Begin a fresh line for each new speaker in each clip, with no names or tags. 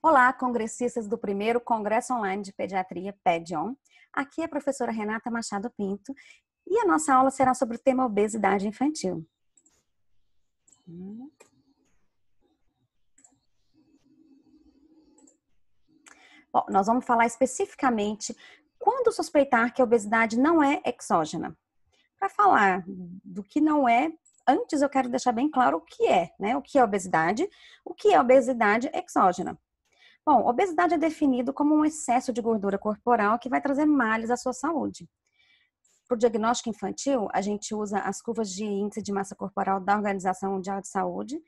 Olá, congressistas do primeiro Congresso Online de Pediatria, PEDION. Aqui é a professora Renata Machado Pinto e a nossa aula será sobre o tema obesidade infantil. Bom, nós vamos falar especificamente quando suspeitar que a obesidade não é exógena. Para falar do que não é, antes eu quero deixar bem claro o que é, né? O que é obesidade exógena. Bom, obesidade é definido como um excesso de gordura corporal que vai trazer males à sua saúde. Para o diagnóstico infantil, a gente usa as curvas de índice de massa corporal da Organização Mundial de Saúde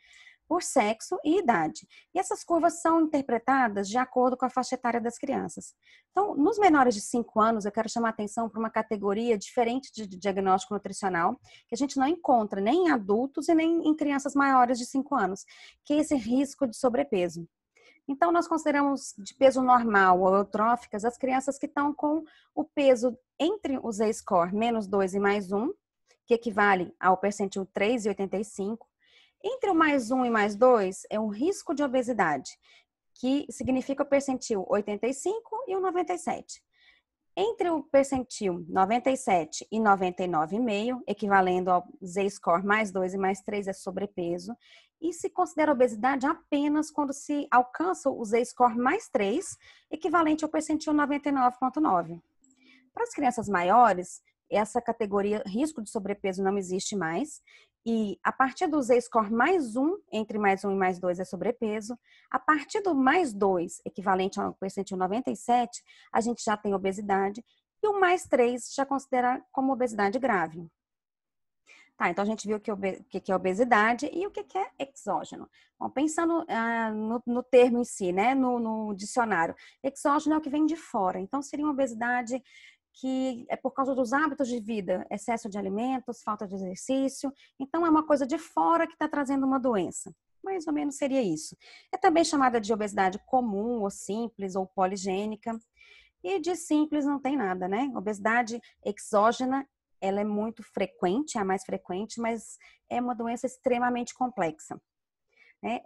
por sexo e idade. E essas curvas são interpretadas de acordo com a faixa etária das crianças. Então, nos menores de 5 anos, eu quero chamar a atenção para uma categoria diferente de diagnóstico nutricional, que a gente não encontra nem em adultos e nem em crianças maiores de 5 anos, que é esse risco de sobrepeso. Então, nós consideramos de peso normal ou eutróficas as crianças que estão com o peso entre o Z-score menos 2 e mais 1, que equivale ao percentil 3,85. Entre o mais 1 e mais 2 é um risco de obesidade, que significa o percentil 85 e o 97. Entre o percentil 97 e 99,5, equivalendo ao Z-score mais 2 e mais 3 é sobrepeso, e se considera obesidade apenas quando se alcança o Z-score mais 3, equivalente ao percentil 99,9. Para as crianças maiores, essa categoria risco de sobrepeso não existe mais, e a partir do Z-score mais 1, entre mais 1 e mais 2 é sobrepeso, a partir do mais 2, equivalente ao percentil 97, a gente já tem obesidade, e o mais 3 já considera como obesidade grave. Tá, então a gente viu o que é obesidade e o que é exógeno. Bom, pensando no termo em si, né, no dicionário, exógeno é o que vem de fora, então seria uma obesidade que é por causa dos hábitos de vida, excesso de alimentos, falta de exercício, então é uma coisa de fora que está trazendo uma doença. Mais ou menos seria isso. É também chamada de obesidade comum, ou simples, ou poligênica. E de simples não tem nada, né? Obesidade exógena, ela é muito frequente, é a mais frequente, mas é uma doença extremamente complexa.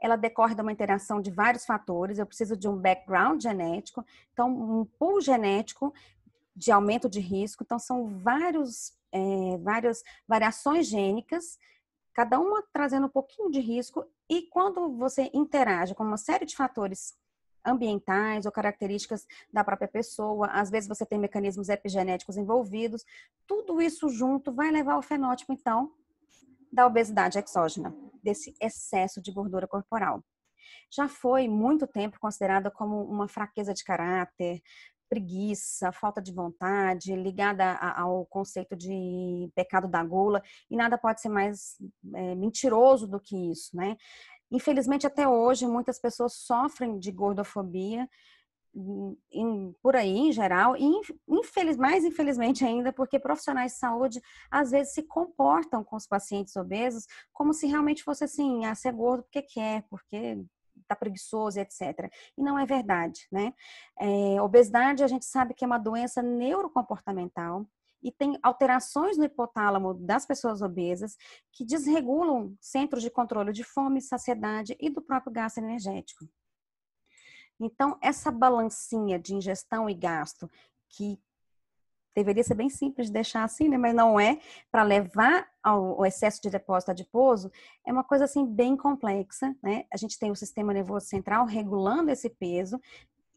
Ela decorre de uma interação de vários fatores, eu preciso de um background genético, então um pool genético de aumento de risco, então são várias variações gênicas, cada uma trazendo um pouquinho de risco, e quando você interage com uma série de fatores ambientais ou características da própria pessoa, às vezes você tem mecanismos epigenéticos envolvidos, tudo isso junto vai levar ao fenótipo, então, da obesidade exógena, desse excesso de gordura corporal. Já foi muito tempo considerada como uma fraqueza de caráter, preguiça, falta de vontade, ligada ao conceito de pecado da gula, e nada pode ser mais mentiroso do que isso, né? Infelizmente, até hoje, muitas pessoas sofrem de gordofobia, por aí, em geral, e mais infelizmente ainda, porque profissionais de saúde, às vezes, se comportam com os pacientes obesos como se realmente fosse assim, ser gordo porque quer, porque tá preguiçoso, etc. E não é verdade, né? Obesidade, a gente sabe que é uma doença neurocomportamental, e tem alterações no hipotálamo das pessoas obesas que desregulam centros de controle de fome, saciedade e do próprio gasto energético. Então, essa balancinha de ingestão e gasto, que deveria ser bem simples de deixar assim, né? Mas não é, para levar ao excesso de depósito adiposo, é uma coisa assim bem complexa, né? A gente tem o sistema nervoso central regulando esse peso,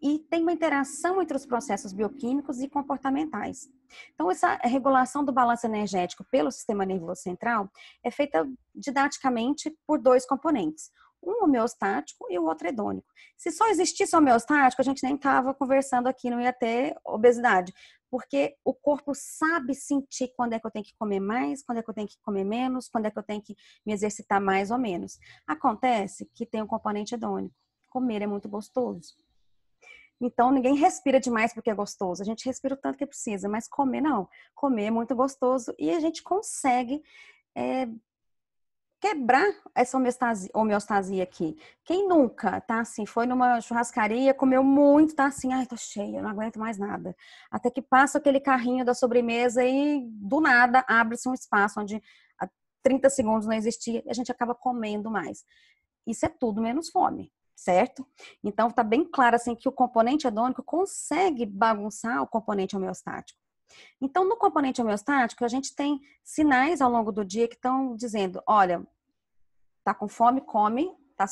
e tem uma interação entre os processos bioquímicos e comportamentais. Então, essa regulação do balanço energético pelo sistema nervoso central é feita didaticamente por dois componentes, um homeostático e o outro hedônico. Se só existisse homeostático, a gente nem estava conversando aqui, não ia ter obesidade, porque o corpo sabe sentir quando é que eu tenho que comer mais, quando é que eu tenho que comer menos, quando é que eu tenho que me exercitar mais ou menos. Acontece que tem um componente hedônico. Comer é muito gostoso. Então, ninguém respira demais porque é gostoso. A gente respira o tanto que precisa, mas comer não. Comer é muito gostoso e a gente consegue quebrar essa homeostasia aqui. Quem nunca, tá assim, foi numa churrascaria, comeu muito, tá assim, ai, tô cheia, não aguento mais nada. Até que passa aquele carrinho da sobremesa e, do nada, abre-se um espaço onde há 30 segundos não existia e a gente acaba comendo mais. Isso é tudo menos fome. certo? Então, está bem claro assim que o componente hedônico consegue bagunçar o componente homeostático. Então, no componente homeostático, a gente tem sinais ao longo do dia que estão dizendo, olha, tá com fome, come, tá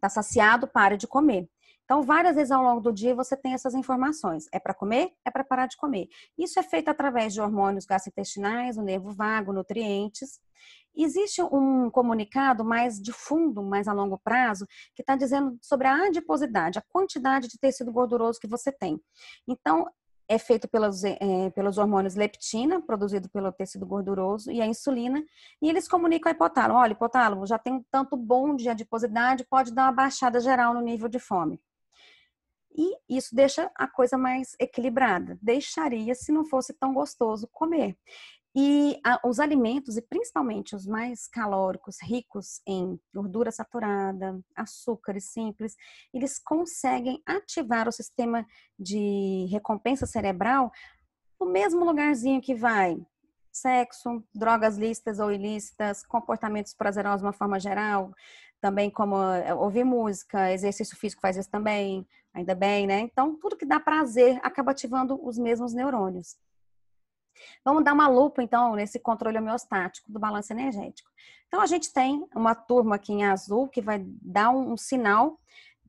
saciado, para de comer. Então, várias vezes ao longo do dia você tem essas informações. É para comer? É para parar de comer. Isso é feito através de hormônios gastrointestinais, o nervo vago, nutrientes. Existe um comunicado mais de fundo, mais a longo prazo, que está dizendo sobre a adiposidade, a quantidade de tecido gorduroso que você tem. Então, é feito pelos hormônios leptina, produzido pelo tecido gorduroso, e a insulina, e eles comunicam ao hipotálamo, olha, hipotálamo, já tem um tanto bom de adiposidade, pode dar uma baixada geral no nível de fome. E isso deixa a coisa mais equilibrada. Deixaria se não fosse tão gostoso comer. E os alimentos, e principalmente os mais calóricos, ricos em gordura saturada, açúcares simples, eles conseguem ativar o sistema de recompensa cerebral no mesmo lugarzinho que vai sexo, drogas lícitas ou ilícitas, comportamentos prazerosos de uma forma geral, também como ouvir música, exercício físico faz isso também, ainda bem, né? Então, tudo que dá prazer acaba ativando os mesmos neurônios. Vamos dar uma lupa, então, nesse controle homeostático do balanço energético. Então, a gente tem uma turma aqui em azul que vai dar um sinal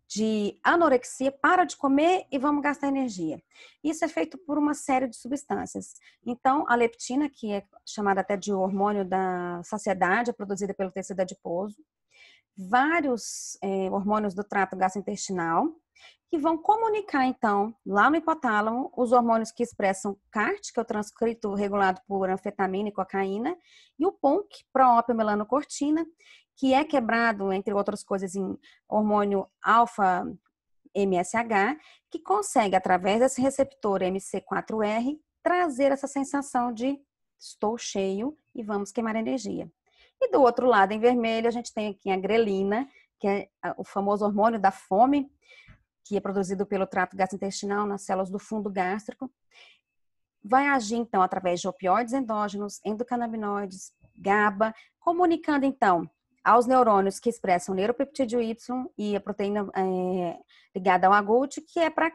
de anorexia, para de comer e vamos gastar energia. Isso é feito por uma série de substâncias. Então, a leptina, que é chamada até de hormônio da saciedade, é produzida pelo tecido adiposo. Vários hormônios do trato gastrointestinal, que vão comunicar, então, lá no hipotálamo, os hormônios que expressam CART, que é o transcrito regulado por anfetamina e cocaína, e o PONC, proopiomelanocortina, que é quebrado, entre outras coisas, em hormônio alfa-MSH, que consegue, através desse receptor MC4R, trazer essa sensação de estou cheio e vamos queimar energia. E do outro lado, em vermelho, a gente tem aqui a grelina, que é o famoso hormônio da fome, que é produzido pelo trato gastrointestinal nas células do fundo gástrico. Vai agir, então, através de opioides endógenos, endocannabinoides, GABA, comunicando, então, aos neurônios que expressam neuropeptídeo Y e a proteína ligada ao AGOT, que é para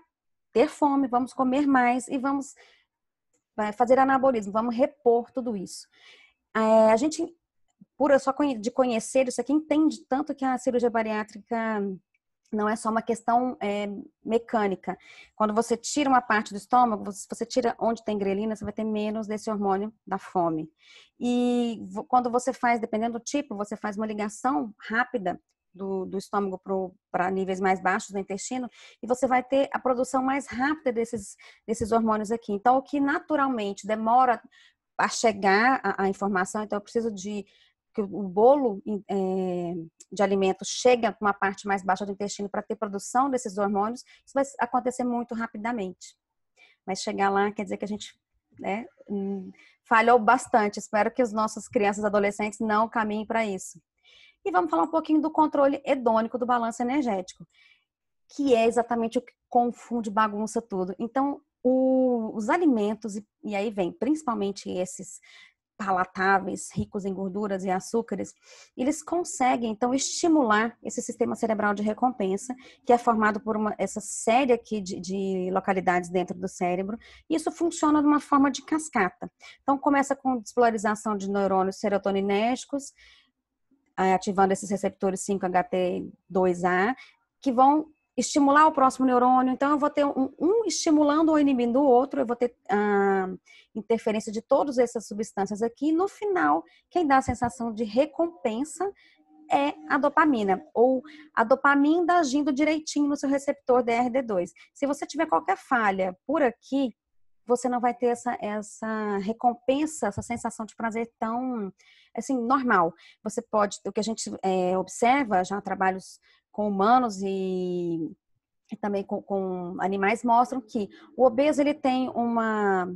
ter fome, vamos comer mais e vamos fazer anabolismo, vamos repor tudo isso. A gente, só de conhecer isso aqui, entende tanto que a cirurgia bariátrica não é só uma questão mecânica. Quando você tira uma parte do estômago, você tira onde tem grelina, você vai ter menos desse hormônio da fome. E quando você faz, dependendo do tipo, você faz uma ligação rápida do estômago para níveis mais baixos do intestino, e você vai ter a produção mais rápida desses hormônios aqui. Então, o que naturalmente demora a chegar a informação, então eu preciso que o bolo de alimentos chega para uma parte mais baixa do intestino para ter produção desses hormônios, isso vai acontecer muito rapidamente. Mas chegar lá quer dizer que a gente falhou bastante. Espero que as nossas crianças e adolescentes não caminhem para isso. E vamos falar um pouquinho do controle hedônico do balanço energético, que é exatamente o que confunde, bagunça tudo. Então, os alimentos, e aí vem principalmente esses palatáveis, ricos em gorduras e açúcares, eles conseguem, então, estimular esse sistema cerebral de recompensa, que é formado por essa série aqui de localidades dentro do cérebro, e isso funciona de uma forma de cascata. Então, começa com despolarização de neurônios serotoninérgicos, ativando esses receptores 5-HT2A, que vão estimular o próximo neurônio. Então, eu vou ter um estimulando ou inibindo o outro, eu vou ter a interferência de todas essas substâncias aqui. No final, quem dá a sensação de recompensa é a dopamina, ou a dopamina agindo direitinho no seu receptor DRD2. Se você tiver qualquer falha por aqui, você não vai ter essa recompensa, essa sensação de prazer tão, assim, normal. Você pode, o que a gente observa, já trabalhos com humanos e também com animais, mostram que o obeso, ele tem uma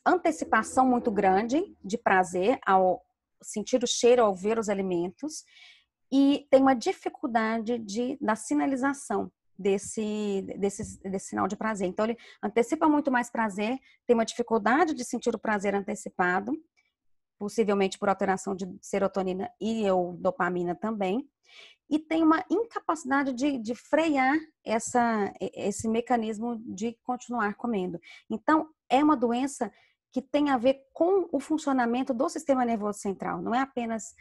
antecipação muito grande de prazer ao sentir o cheiro, ao ver os alimentos, e tem uma dificuldade da sinalização desse sinal de prazer. Então, ele antecipa muito mais prazer, tem uma dificuldade de sentir o prazer antecipado, possivelmente por alteração de serotonina e ou dopamina também, e tem uma incapacidade de frear esse mecanismo de continuar comendo. Então, é uma doença que tem a ver com o funcionamento do sistema nervoso central. Não é apenas,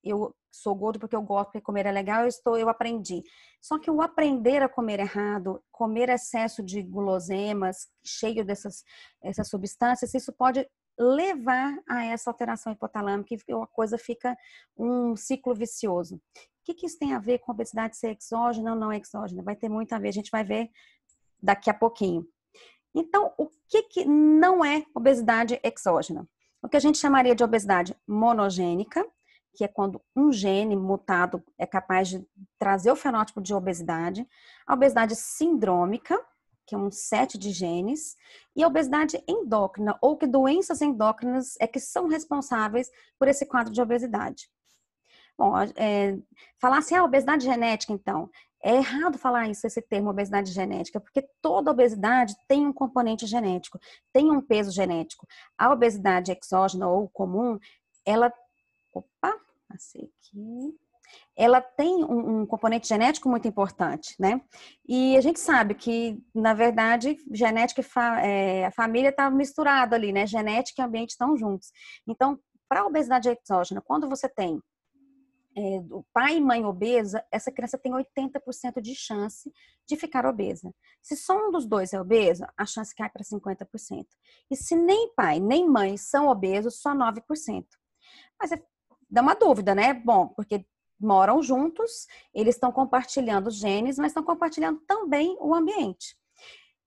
eu sou gordo porque eu gosto, porque comer é legal, eu aprendi. Só que o aprender a comer errado, comer excesso de guloseimas, cheio essas substâncias, isso pode levar a essa alteração hipotalâmica e a coisa fica um ciclo vicioso. O que isso tem a ver com a obesidade ser exógena ou não exógena? Vai ter muito a ver, a gente vai ver daqui a pouquinho. Então, o que não é obesidade exógena? O que a gente chamaria de obesidade monogênica, que é quando um gene mutado é capaz de trazer o fenótipo de obesidade, a obesidade sindrômica, que é um set de genes, e a obesidade endócrina, ou que doenças endócrinas é que são responsáveis por esse quadro de obesidade. Bom, falar assim, obesidade genética, então, é errado falar isso, esse termo obesidade genética, porque toda obesidade tem um componente genético, tem um peso genético. A obesidade exógena ou comum, ela passei aqui. Ela tem um componente genético muito importante, né? E a gente sabe que, na verdade, genética e a família está misturado ali, né? Genética e ambiente estão juntos. Então, para a obesidade exógena, quando você tem o pai e mãe obesa, essa criança tem 80% de chance de ficar obesa. Se só um dos dois é obeso, a chance cai para 50%. E se nem pai nem mãe são obesos, só 9%. Mas dá uma dúvida, né? Bom, porque moram juntos, eles estão compartilhando os genes, mas estão compartilhando também o ambiente.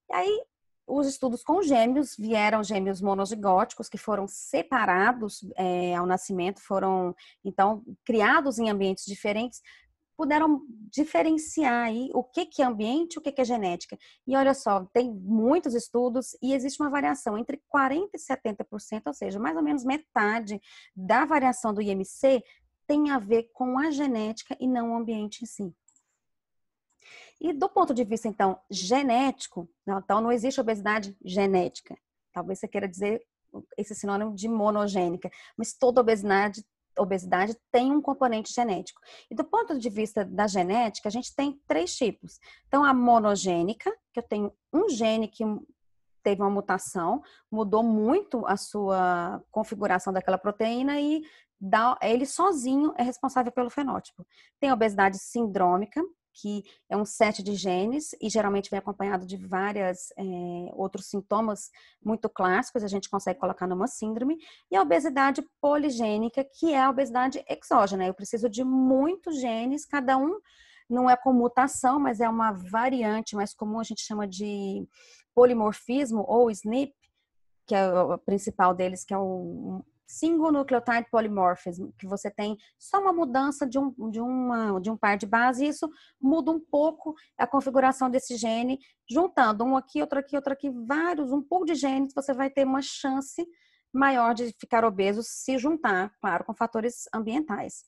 E aí, os estudos com gêmeos vieram gêmeos monozigóticos que foram separados ao nascimento, foram então criados em ambientes diferentes, puderam diferenciar aí o que é ambiente e o que é genética. E olha só, tem muitos estudos e existe uma variação entre 40% e 70%, ou seja, mais ou menos metade da variação do IMC tem a ver com a genética e não o ambiente em si. E do ponto de vista, então, genético, então não existe obesidade genética. Talvez você queira dizer esse sinônimo de monogênica, mas toda obesidade tem um componente genético. E do ponto de vista da genética, a gente tem 3 tipos. Então, a monogênica, que eu tenho um gene que teve uma mutação, mudou muito a sua configuração daquela proteína e ele sozinho é responsável pelo fenótipo. Tem a obesidade sindrômica, que é um set de genes e geralmente vem acompanhado de vários outros sintomas muito clássicos, a gente consegue colocar numa síndrome, e a obesidade poligênica, que é a obesidade exógena. Eu preciso de muitos genes, cada um não é com mutação, mas é uma variante mais comum, a gente chama de polimorfismo ou SNP, que é o principal deles, que é o single nucleotide polymorphism, que você tem só uma mudança de um par de base, e isso muda um pouco a configuração desse gene, juntando um aqui, outro aqui, vários, um pouco de genes, você vai ter uma chance maior de ficar obeso se juntar, claro, com fatores ambientais.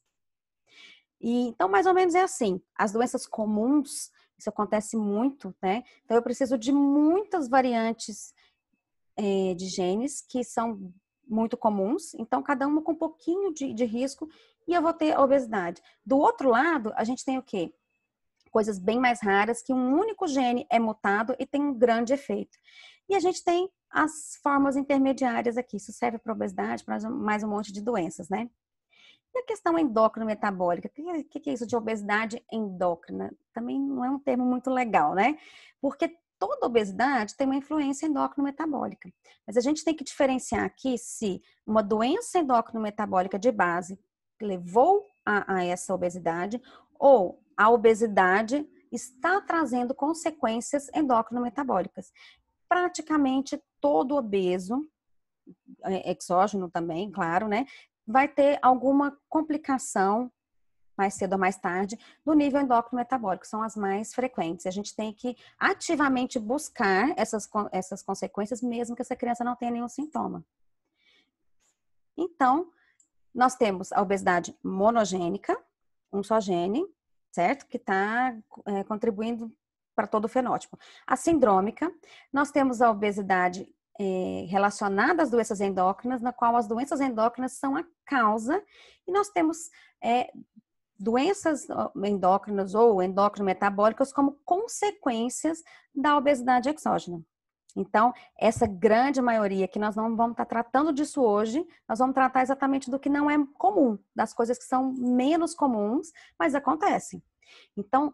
E, então, mais ou menos é assim, as doenças comuns, isso acontece muito, né? Então, eu preciso de muitas variantes de genes que são muito comuns, então cada uma com um pouquinho de risco e eu vou ter obesidade. Do outro lado, a gente tem o quê? Coisas bem mais raras, que um único gene é mutado e tem um grande efeito. E a gente tem as formas intermediárias aqui, isso serve para obesidade, para mais um monte de doenças, né? E a questão endócrino-metabólica, o que é isso de obesidade endócrina? Também não é um termo muito legal, né? Porque toda obesidade tem uma influência endócrino-metabólica. Mas a gente tem que diferenciar aqui se uma doença endócrino-metabólica de base levou a essa obesidade ou a obesidade está trazendo consequências endócrino-metabólicas. Praticamente todo obeso, exógeno também, claro, né? Vai ter alguma complicação mais cedo ou mais tarde, do nível endócrino metabólico, são as mais frequentes. A gente tem que ativamente buscar essas consequências, mesmo que essa criança não tenha nenhum sintoma. Então, nós temos a obesidade monogênica, um só gene, certo? Que está contribuindo para todo o fenótipo. A sindrômica, nós temos a obesidade relacionada às doenças endócrinas, na qual as doenças endócrinas são a causa, e nós temos doenças endócrinas ou endócrino-metabólicas como consequências da obesidade exógena. Então, essa grande maioria que nós não vamos estar tratando disso hoje, nós vamos tratar exatamente do que não é comum, das coisas que são menos comuns, mas acontecem. Então,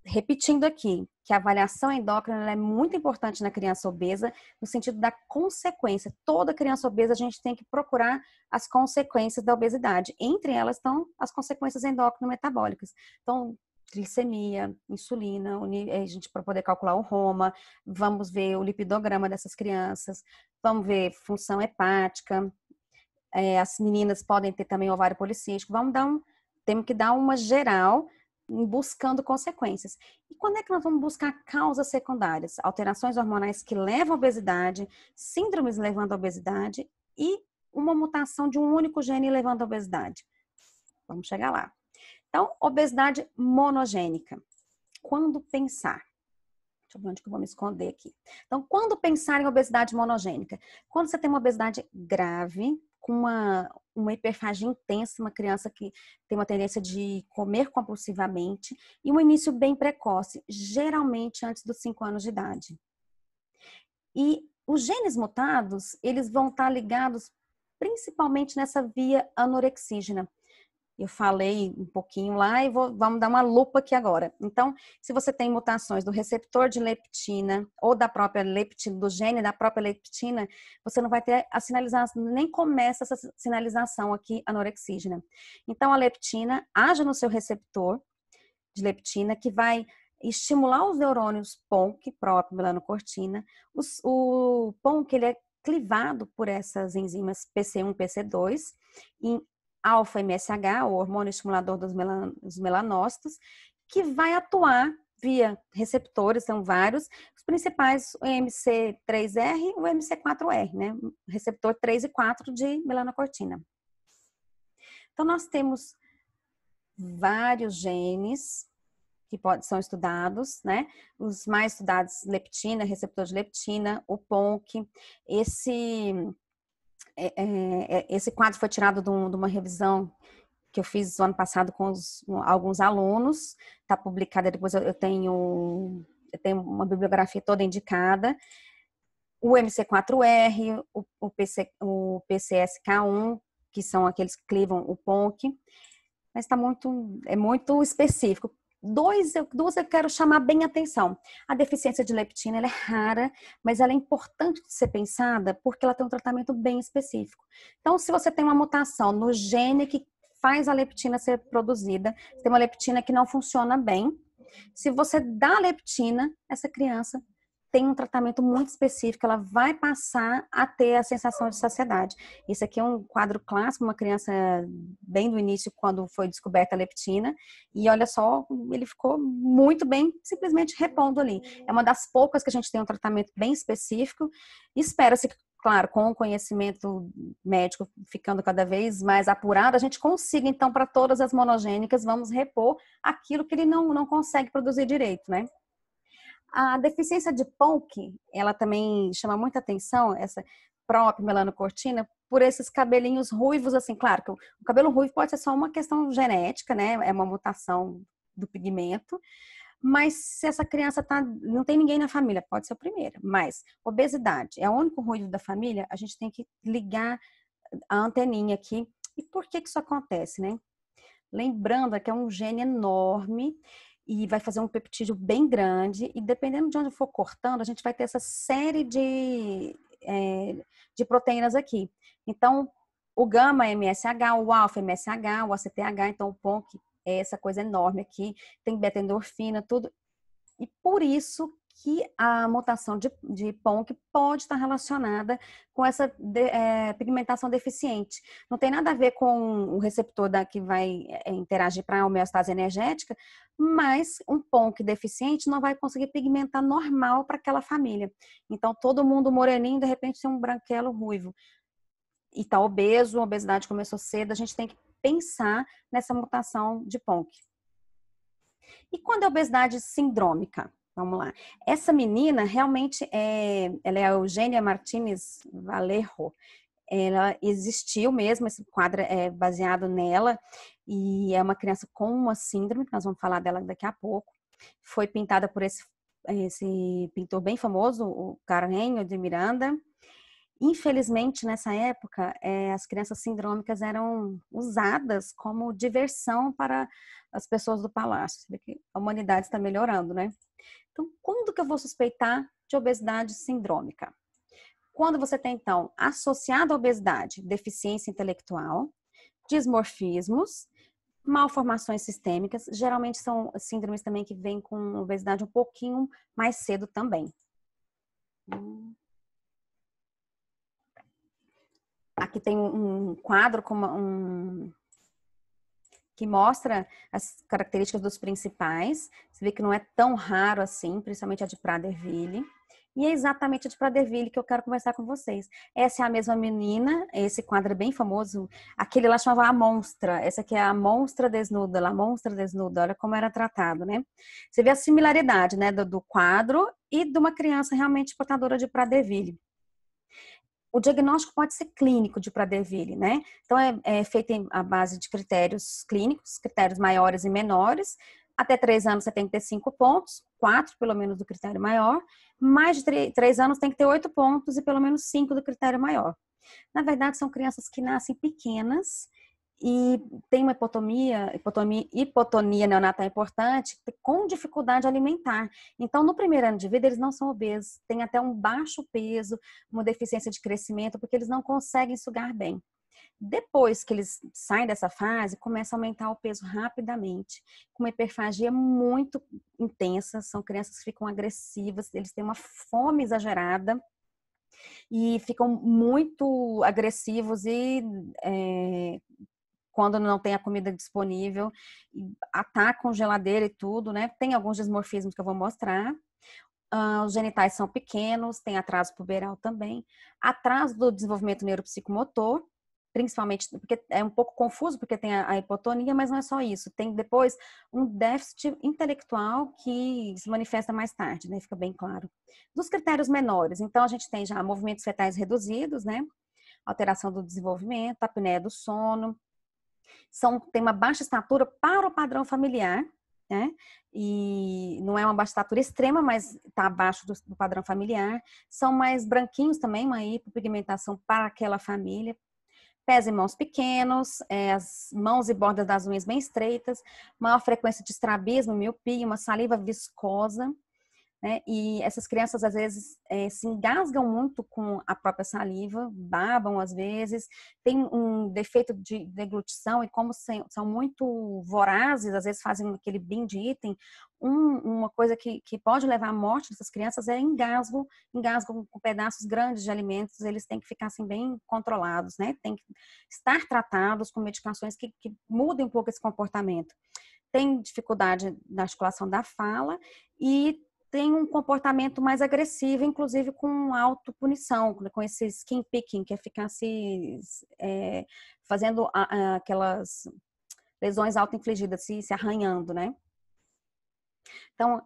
repetindo aqui, que a avaliação endócrina é muito importante na criança obesa, no sentido da consequência. Toda criança obesa, a gente tem que procurar as consequências da obesidade. Entre elas estão as consequências endócrino-metabólicas. Então, glicemia, insulina, a gente para poder calcular o ROMA, vamos ver o lipidograma dessas crianças, vamos ver função hepática, as meninas podem ter também ovário policístico, temos que dar uma geral buscando consequências. E quando é que nós vamos buscar causas secundárias? Alterações hormonais que levam à obesidade, síndromes levando à obesidade e uma mutação de um único gene levando à obesidade. Vamos chegar lá. Então, obesidade monogênica. Quando pensar? Deixa eu ver onde que eu vou me esconder aqui. Então, quando pensar em obesidade monogênica? Quando você tem uma obesidade grave, com uma hiperfagia intensa, uma criança que tem uma tendência de comer compulsivamente e um início bem precoce, geralmente antes dos 5 anos de idade. E os genes mutados, eles vão estar ligados principalmente nessa via anorexígena. Eu falei um pouquinho lá e vamos dar uma lupa aqui agora. Então, se você tem mutações do receptor de leptina ou da própria leptina, do gene da própria leptina, você não vai ter a sinalização, nem começa essa sinalização aqui anorexígena. Então, a leptina age no seu receptor de leptina, que vai estimular os neurônios PONC, próprio melanocortina. O PONC, ele é clivado por essas enzimas PC1 e PC2 em alfa-MSH, o hormônio estimulador dos melanócitos, que vai atuar via receptores, são vários, os principais, o MC3R e o MC4R, né? Receptor 3 e 4 de melanocortina. Então, nós temos vários genes que são estudados, né? Os mais estudados, leptina, receptor de leptina, o PONC, esse quadro foi tirado de uma revisão que eu fiz no ano passado com alguns alunos, está publicada, depois eu tenho uma bibliografia toda indicada. O MC4R, o PCSK1, que são aqueles que clivam o PONC, mas é muito específico. Duas eu quero chamar bem a atenção. A deficiência de leptina ela é rara, mas ela é importante de ser pensada porque ela tem um tratamento bem específico. Então, se você tem uma mutação no gene que faz a leptina ser produzida, você tem uma leptina que não funciona bem, se você dá leptina, essa criança tem um tratamento muito específico, ela vai passar a ter a sensação de saciedade. Isso aqui é um quadro clássico, uma criança bem do início, quando foi descoberta a leptina, e olha só, ele ficou muito bem, simplesmente repondo ali. É uma das poucas que a gente tem um tratamento bem específico, espera-se, claro, com o conhecimento médico ficando cada vez mais apurado, a gente consiga, então, para todas as monogênicas, vamos repor aquilo que ele não consegue produzir direito, né? A deficiência de PONC, ela também chama muita atenção, essa própria melanocortina, por esses cabelinhos ruivos, assim, claro que o cabelo ruivo pode ser só uma questão genética, né? É uma mutação do pigmento, mas se essa criança não tem ninguém na família, pode ser a primeira, mas obesidade é o único ruivo da família, a gente tem que ligar a anteninha aqui. E por que isso acontece, né? Lembrando que é um gene enorme, e vai fazer um peptídeo bem grande, e dependendo de onde for cortando, a gente vai ter essa série de proteínas aqui. Então, o gama-MSH, o alfa-MSH, o ACTH, então o PONC é essa coisa enorme aqui, tem beta-endorfina, tudo. E por isso que a mutação de PONC pode estar relacionada com essa pigmentação deficiente. Não tem nada a ver com o receptor que vai interagir para a homeostase energética, mas um PONC deficiente não vai conseguir pigmentar normal para aquela família. Então, todo mundo moreninho, de repente, tem um branquelo ruivo. E está obeso, a obesidade começou cedo, a gente tem que pensar nessa mutação de PONC. E quando é obesidade sindrômica? Vamos lá. Essa menina realmente ela é a Eugênia Martínez Valerro. Ela existiu mesmo, esse quadro é baseado nela, e é uma criança com uma síndrome, que nós vamos falar dela daqui a pouco. Foi pintada por esse pintor bem famoso, o Carreño de Miranda. Infelizmente, nessa época, as crianças sindrômicas eram usadas como diversão para as pessoas do palácio. Você vê que a humanidade está melhorando, né? Então, quando que eu vou suspeitar de obesidade sindrômica? Quando você tem, então, associado à obesidade, deficiência intelectual, dismorfismos, malformações sistêmicas, geralmente são síndromes também que vêm com obesidade um pouquinho mais cedo também. Aqui tem um quadro que mostra as características dos principais. Você vê que não é tão raro assim, principalmente a de Prader-Willi. E é exatamente a de Prader-Willi que eu quero conversar com vocês. Essa é a mesma menina, esse quadro é bem famoso. Aquele lá chamava A Monstra. Essa aqui é a Monstra Desnuda, a Monstra Desnuda. Olha como era tratado, né? Você vê a similaridade, né, do quadro e de uma criança realmente portadora de Prader-Willi. O diagnóstico pode ser clínico de Prader-Willi, né? Então, é feito à base de critérios clínicos, critérios maiores e menores. Até 3 anos você tem que ter 5 pontos, 4 pelo menos do critério maior. Mais de 3 anos tem que ter 8 pontos e pelo menos 5 do critério maior. Na verdade, são crianças que nascem pequenas e tem uma hipotonia neonatal importante com dificuldade alimentar. Então, no primeiro ano de vida, eles não são obesos, têm até um baixo peso, uma deficiência de crescimento, porque eles não conseguem sugar bem. Depois que eles saem dessa fase, começa a aumentar o peso rapidamente, com uma hiperfagia muito intensa, são crianças que ficam agressivas, eles têm uma fome exagerada, e ficam muito agressivos e quando não tem a comida disponível, atacam geladeira e tudo, né? Tem alguns dismorfismos que eu vou mostrar. Os genitais são pequenos, tem atraso puberal também. Atraso do desenvolvimento neuropsicomotor, principalmente porque é um pouco confuso, porque tem a hipotonia, mas não é só isso. Tem depois um déficit intelectual que se manifesta mais tarde, né? Fica bem claro. Dos critérios menores, então a gente tem já movimentos fetais reduzidos, né? Alteração do desenvolvimento, apneia do sono, tem uma baixa estatura para o padrão familiar, né? E não é uma baixa estatura extrema, mas está abaixo do padrão familiar. São mais branquinhos também, uma hipopigmentação para aquela família. Pés e mãos pequenos, as mãos e bordas das unhas bem estreitas, maior frequência de estrabismo, miopia, uma saliva viscosa, né? E essas crianças, às vezes, se engasgam muito com a própria saliva, babam às vezes, tem um defeito de deglutição e como são muito vorazes, às vezes fazem aquele binge eating, uma coisa que pode levar à morte dessas crianças é engasgo com pedaços grandes de alimentos, eles têm que ficar assim bem controlados, né? Tem que estar tratados com medicações que mudem um pouco esse comportamento. Tem dificuldade na articulação da fala e tem um comportamento mais agressivo, inclusive com autopunição, com esse skin picking, que é ficar fazendo aquelas lesões auto-infligidas, se arranhando, né? Então,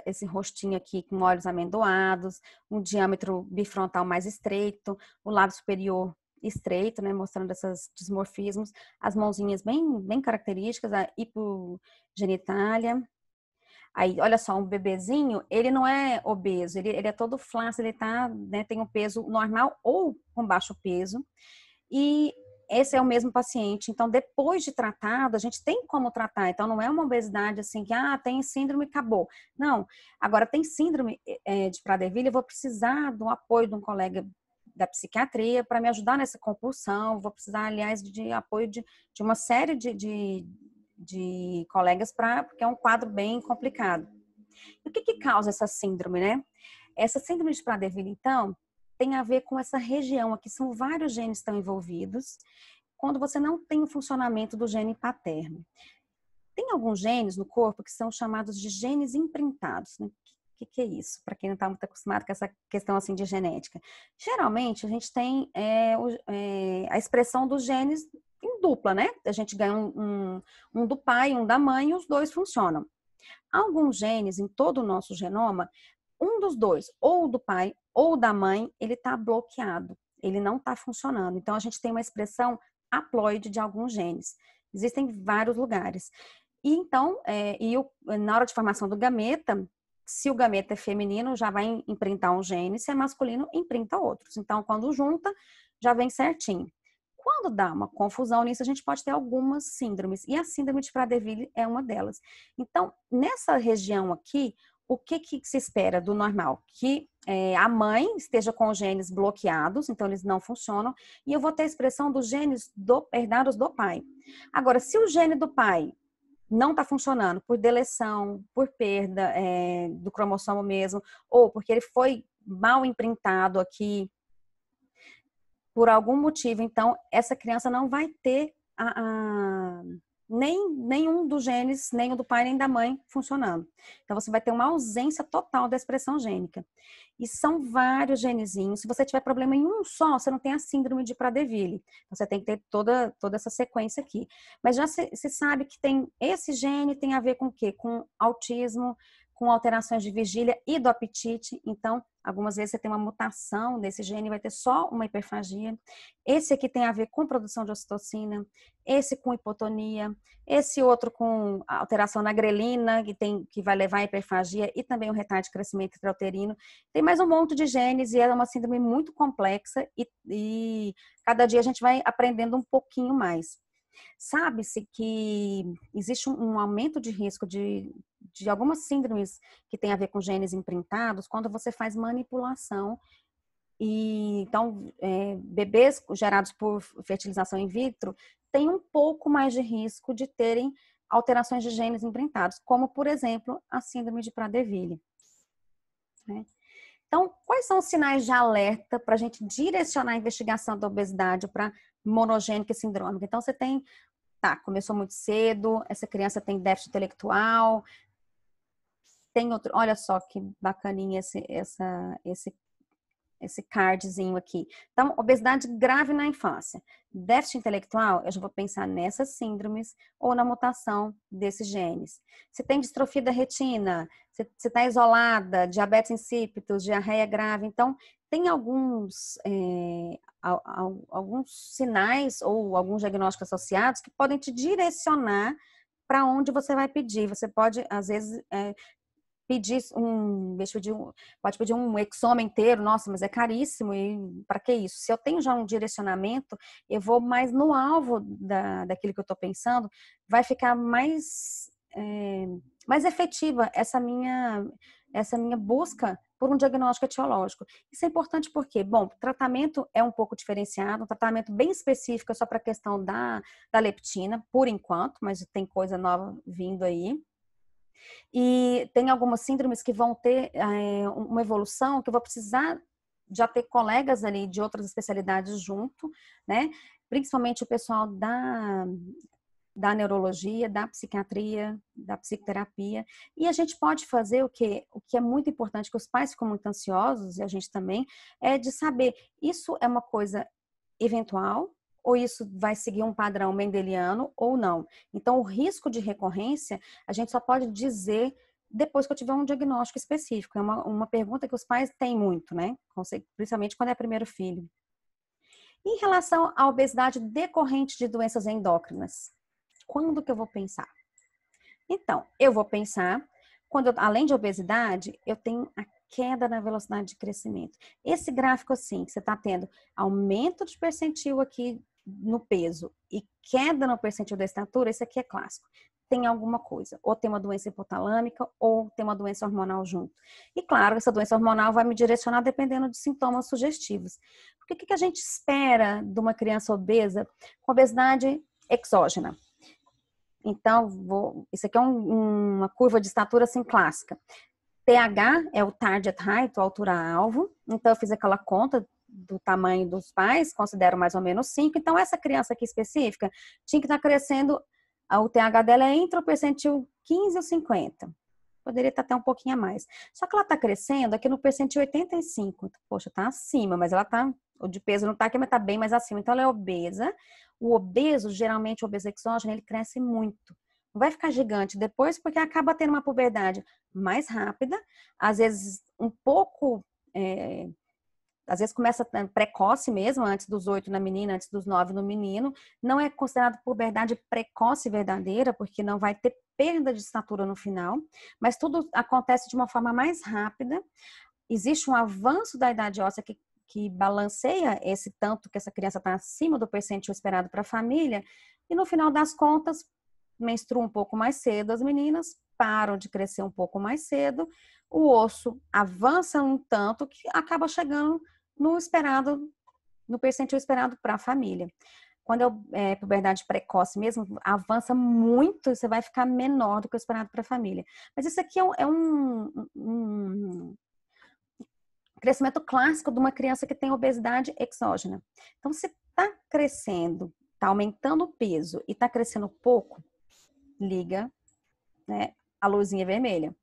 esse rostinho aqui com olhos amendoados, um diâmetro bifrontal mais estreito, o lábio superior estreito, né, mostrando esses dismorfismos, as mãozinhas bem características, a hipogenitália. Aí, olha só, um bebezinho, ele não é obeso, ele é todo flácido, ele tá, né, tem um peso normal ou com baixo peso. E esse é o mesmo paciente. Então, depois de tratado, a gente tem como tratar. Então, não é uma obesidade assim que, tem síndrome e acabou. Não. Agora, tem síndrome de Prader-Willi, eu vou precisar do apoio de um colega da psiquiatria para me ajudar nessa compulsão. Vou precisar, aliás, de apoio de uma série de colegas porque é um quadro bem complicado. E o que causa essa síndrome, né? Essa síndrome de Prader-Willi, então, tem a ver com essa região aqui, são vários genes que estão envolvidos, quando você não tem o funcionamento do gene paterno. Tem alguns genes no corpo que são chamados de genes imprintados, né? O que é isso? Para quem não está muito acostumado com essa questão assim de genética. Geralmente, a gente tem a expressão dos genes em dupla, né? A gente ganha um do pai, um da mãe, e os dois funcionam. Alguns genes em todo o nosso genoma, um dos dois, ou do pai ou da mãe, ele está bloqueado, ele não está funcionando. Então, a gente tem uma expressão haploide de alguns genes. Existem vários lugares. E então, na hora de formação do gameta, se o gameta é feminino, já vai imprintar um gene, se é masculino, imprinta outros. Então, quando junta, já vem certinho. Quando dá uma confusão nisso, a gente pode ter algumas síndromes, e a síndrome de Prader-Willi é uma delas. Então, nessa região aqui, o que se espera do normal? Que a mãe esteja com os genes bloqueados, então eles não funcionam, e eu vou ter a expressão dos genes herdados do pai. Agora, se o gene do pai não está funcionando por deleção, por perda do cromossomo mesmo, ou porque ele foi mal imprintado aqui, por algum motivo, então, essa criança não vai ter nenhum dos genes, nem o do pai, nem da mãe funcionando. Então, você vai ter uma ausência total da expressão gênica. E são vários genezinhos. Se você tiver problema em um só, você não tem a síndrome de Prader-Willi. Então, você tem que ter toda essa sequência aqui. Mas já se sabe que tem esse gene tem a ver com o quê? Com autismo, com alterações de vigília e do apetite. Então, algumas vezes você tem uma mutação desse gene, vai ter só uma hiperfagia. Esse aqui tem a ver com produção de ocitocina, esse com hipotonia, esse outro com alteração na grelina, que vai levar à hiperfagia e também o retardo de crescimento intrauterino. Tem mais um monte de genes e é uma síndrome muito complexa e cada dia a gente vai aprendendo um pouquinho mais. Sabe-se que existe um aumento de risco de algumas síndromes que tem a ver com genes imprintados quando você faz manipulação. E então, bebês gerados por fertilização in vitro têm um pouco mais de risco de terem alterações de genes imprintados, como, por exemplo, a síndrome de Prader-Willi. Então, quais são os sinais de alerta para a gente direcionar a investigação da obesidade para monogênica e sindrômica? Então, você tem, começou muito cedo, essa criança tem déficit intelectual, tem outro, olha só que bacaninha esse cardzinho aqui. Então, obesidade grave na infância. Déficit intelectual, eu já vou pensar nessas síndromes ou na mutação desses genes. Se tem distrofia da retina, se está isolada, diabetes insípidos, diarreia grave. Então, tem alguns sinais ou alguns diagnósticos associados que podem te direcionar para onde você vai pedir. Você pode, às vezes, pode pedir um exome inteiro, nossa, mas é caríssimo, e para que isso? Se eu tenho já um direcionamento, eu vou mais no alvo daquilo que eu estou pensando, vai ficar mais efetiva essa minha busca por um diagnóstico etiológico. Isso é importante porque, bom, o tratamento é um pouco diferenciado, um tratamento bem específico só para a questão da leptina, por enquanto, mas tem coisa nova vindo aí. E tem algumas síndromes que vão ter uma evolução que eu vou precisar já ter colegas ali de outras especialidades junto, né? Principalmente o pessoal da neurologia, da psiquiatria, da psicoterapia. E a gente pode fazer o que é muito importante, que os pais ficam muito ansiosos, e a gente também, é de saber, isso é uma coisa eventual, ou isso vai seguir um padrão mendeliano ou não. Então, o risco de recorrência, a gente só pode dizer depois que eu tiver um diagnóstico específico. É uma pergunta que os pais têm muito, né? Principalmente quando é primeiro filho. Em relação à obesidade decorrente de doenças endócrinas, quando que eu vou pensar? Então, eu vou pensar quando, além de obesidade, eu tenho a queda na velocidade de crescimento. Esse gráfico assim, que você está tendo aumento de percentil aqui no peso e queda no percentil da estatura, esse aqui é clássico. Tem alguma coisa, ou tem uma doença hipotalâmica, ou tem uma doença hormonal junto. E claro, essa doença hormonal vai me direcionar dependendo de sintomas sugestivos. Porque o que a gente espera de uma criança obesa com obesidade exógena? Então, isso aqui é uma curva de estatura assim clássica. TH é o target height, a altura-alvo. Então, eu fiz aquela conta do tamanho dos pais, considero mais ou menos 5. Então, essa criança aqui específica tinha que estar crescendo, o TH dela é entre o percentil 15 e 50. Poderia estar até um pouquinho a mais. Só que ela está crescendo aqui no percentil 85. Poxa, está acima, mas ela está... O de peso não está aqui, mas está bem mais acima. Então, ela é obesa. O obeso, geralmente o obeso exógeno, ele cresce muito. vai ficar gigante depois, porque acaba tendo uma puberdade mais rápida, às vezes um pouco, às vezes começa precoce mesmo, antes dos 8 na menina, antes dos 9 no menino. Não é considerado puberdade precoce verdadeira, porque não vai ter perda de estatura no final, mas tudo acontece de uma forma mais rápida. Existe um avanço da idade óssea que balanceia esse tanto que essa criança está acima do percentil esperado para a família, e no final das contas, menstruam um pouco mais cedo as meninas, param de crescer um pouco mais cedo, o osso avança um tanto que acaba chegando no esperado, no percentil esperado para a família. Quando é puberdade precoce mesmo, avança muito, você vai ficar menor do que o esperado para a família. Mas isso aqui é um crescimento clássico de uma criança que tem obesidade exógena. Então, se está crescendo, está aumentando o peso e está crescendo pouco, liga, né, a luzinha vermelha.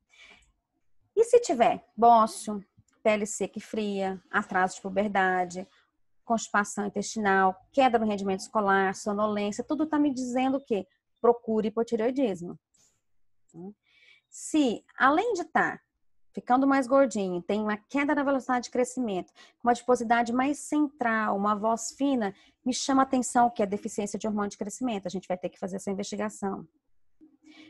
E se tiver bócio, pele seca e fria, atraso de puberdade, constipação intestinal, queda no rendimento escolar, sonolência, tudo está me dizendo o quê? Procure hipotireoidismo. Se, além de estar ficando mais gordinho, tem uma queda na velocidade de crescimento, uma adiposidade mais central, uma voz fina, me chama a atenção que é deficiência de hormônio de crescimento. A gente vai ter que fazer essa investigação.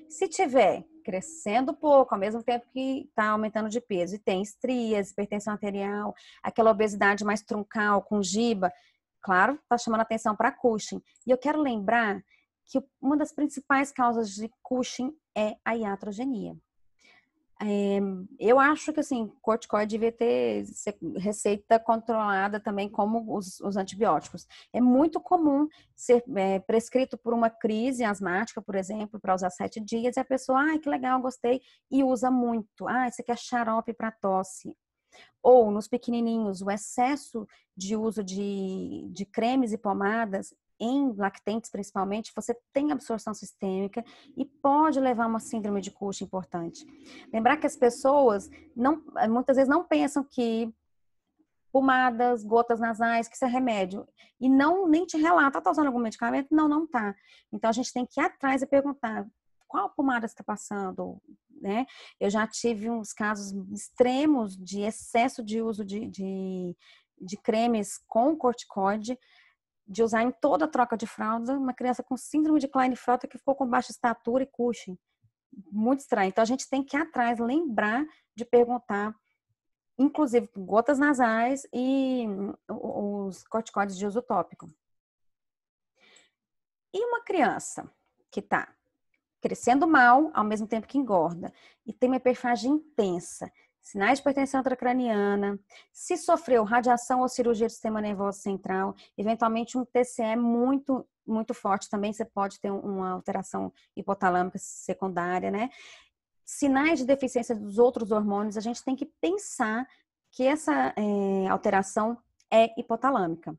Se tiver crescendo pouco, ao mesmo tempo que está aumentando de peso, e tem estrias, hipertensão arterial, aquela obesidade mais truncal, com giba, claro, está chamando atenção para Cushing. E eu quero lembrar que uma das principais causas de Cushing é a iatrogenia. Eu acho que, assim, corticoide devia ter receita controlada também como os antibióticos. É muito comum ser prescrito por uma crise asmática, por exemplo, para usar 7 dias, e a pessoa, ai, que legal, gostei, e usa muito. Ah, isso aqui é xarope para tosse. Ou, nos pequenininhos, o excesso de uso de cremes e pomadas, em lactentes principalmente, você tem absorção sistêmica e pode levar a uma síndrome de Cushing importante. Lembrar que as pessoas muitas vezes não pensam que pomadas, gotas nasais, que isso é remédio. E nem te relata, tá usando algum medicamento? Não, não tá. Então a gente tem que ir atrás e perguntar qual pomada você está passando, né? Eu já tive uns casos extremos de excesso de uso de cremes com corticoide, de usar em toda a troca de fralda, uma criança com síndrome de Klinefelter que ficou com baixa estatura e Cushing. Muito estranho. Então, a gente tem que ir atrás, lembrar de perguntar, inclusive gotas nasais e os corticoides de uso tópico. E uma criança que está crescendo mal, ao mesmo tempo que engorda, e tem uma hiperfagia intensa, sinais de hipertensão intracraniana, se sofreu radiação ou cirurgia do sistema nervoso central, eventualmente um TCE muito, muito forte também, você pode ter uma alteração hipotalâmica secundária, né? Sinais de deficiência dos outros hormônios, a gente tem que pensar que essa alteração é hipotalâmica.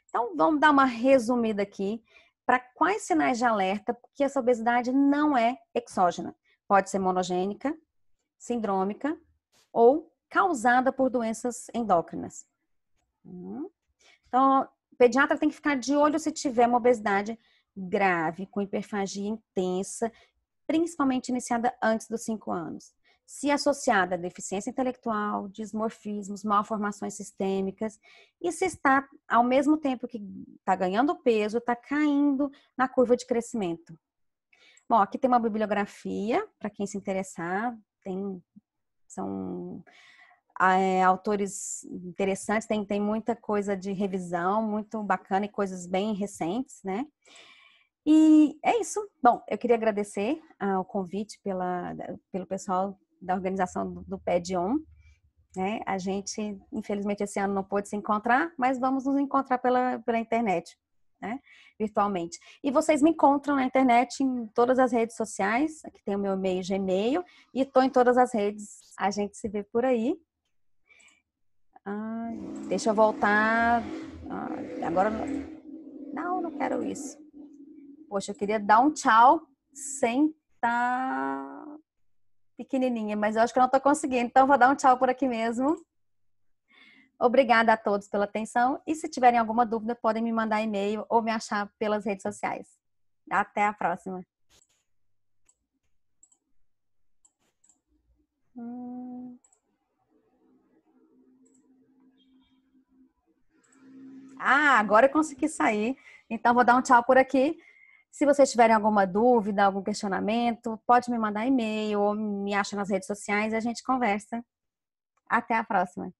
Então, vamos dar uma resumida aqui para quais sinais de alerta que essa obesidade não é exógena. Pode ser monogênica, sindrômica ou causada por doenças endócrinas. Então, o pediatra tem que ficar de olho se tiver uma obesidade grave, com hiperfagia intensa, principalmente iniciada antes dos 5 anos. Se associada a deficiência intelectual, dismorfismos, malformações sistêmicas, e se está, ao mesmo tempo que está ganhando peso, está caindo na curva de crescimento. Bom, aqui tem uma bibliografia, para quem se interessar, são autores interessantes, tem muita coisa de revisão, muito bacana e coisas bem recentes, né? E é isso. Bom, eu queria agradecer o convite pelo pessoal da organização do PED-ON. Né? A gente, infelizmente, esse ano não pôde se encontrar, mas vamos nos encontrar pela internet, né? Virtualmente. E vocês me encontram na internet em todas as redes sociais. Aqui tem o meu e-mail Gmail e estou em todas as redes. A gente se vê por aí. Deixa eu voltar. Agora não quero isso. Poxa, eu queria dar um tchau sem estar pequenininha, mas eu acho que eu não estou conseguindo. Então, vou dar um tchau por aqui mesmo. Obrigada a todos pela atenção. E se tiverem alguma dúvida, podem me mandar e-mail ou me achar pelas redes sociais. Até a próxima. Agora eu consegui sair. Então, vou dar um tchau por aqui. Se vocês tiverem alguma dúvida, algum questionamento, pode me mandar e-mail ou me acha nas redes sociais e a gente conversa. Até a próxima.